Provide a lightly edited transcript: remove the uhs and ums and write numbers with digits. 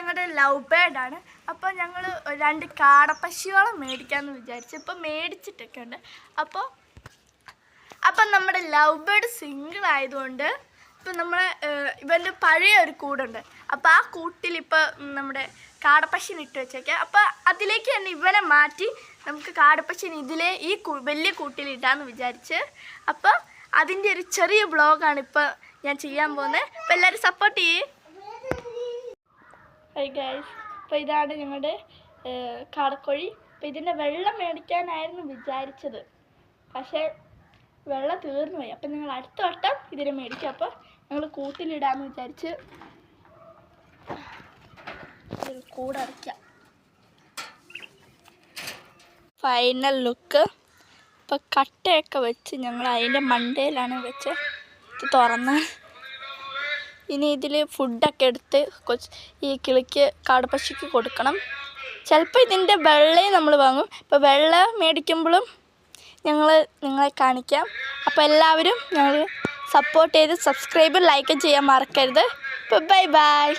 ഞങ്ങളുടെ ലവ് ബേർഡാണ്. അപ്പോൾ ഞങ്ങൾ 2 കാടപ്പശിയോളം മേടിക്കാമെന്ന് വിചാരിച്ചു. ഇപ്പോൾ മേടിച്ചിട്ടൊക്കെ ഉണ്ട്. അപ്പം നമ്മുടെ ലവ് ബേർഡ് സിംഗിൾ ആയതുകൊണ്ട് ഇപ്പം നമ്മൾ ഇവൻ്റെ പഴയ ഒരു കൂടുണ്ട്. അപ്പോൾ ആ കൂട്ടിൽ ഇപ്പോൾ നമ്മുടെ കാടപ്പശിനെ ഇട്ട് വെച്ചേക്കാം. അപ്പോൾ അതിലേക്ക് തന്നെ ഇവനെ മാറ്റി നമുക്ക് കാടപ്പശിനെ ഈ വലിയ കൂട്ടിലിട്ടാന്ന് വിചാരിച്ച്. അപ്പോൾ അതിൻ്റെ ഒരു ചെറിയ വ്ളോഗാണ് ഇപ്പോൾ ഞാൻ ചെയ്യാൻ പോകുന്നത്. അപ്പോൾ എല്ലാവരും സപ്പോർട്ട് ചെയ്യേ. ഹൈ ഗൈസ്, അപ്പോൾ ഇതാണ് ഞങ്ങളുടെ കാടക്കോഴി. അപ്പോൾ ഇതിൻ്റെ വെള്ളം മേടിക്കാനായിരുന്നു വിചാരിച്ചത്, പക്ഷേ വെള്ളം തീർന്നു പോയി. അപ്പം ഞങ്ങൾ അടുത്ത വട്ടം ഇതിനെ മേടിക്കും. അപ്പോൾ ഞങ്ങൾ കൂട്ടിലിടാമെന്ന് വിചാരിച്ച് കൂടടയ്ക്കാം. Final look. ഇപ്പോൾ കട്ടയൊക്കെ വെച്ച് ഞങ്ങൾ അതിൻ്റെ മണ്ടയിലാണ് വെച്ച് ഇത് തുറന്ന്. ഇനി ഇതിൽ ഫുഡൊക്കെ എടുത്ത് ഈ കിളിക്ക് കാടപ്പശിക്ക് കൊടുക്കണം. ചിലപ്പോൾ ഇതിൻ്റെ വെള്ളയും നമ്മൾ വാങ്ങും. ഇപ്പോൾ വെള്ള മേടിക്കുമ്പോഴും നിങ്ങളെ കാണിക്കാം. അപ്പോൾ എല്ലാവരും ഞങ്ങൾ സപ്പോർട്ട് ചെയ്ത് സബ്സ്ക്രൈബ് ലൈക്ക് ചെയ്യാൻ മറക്കരുത്. Bye bye.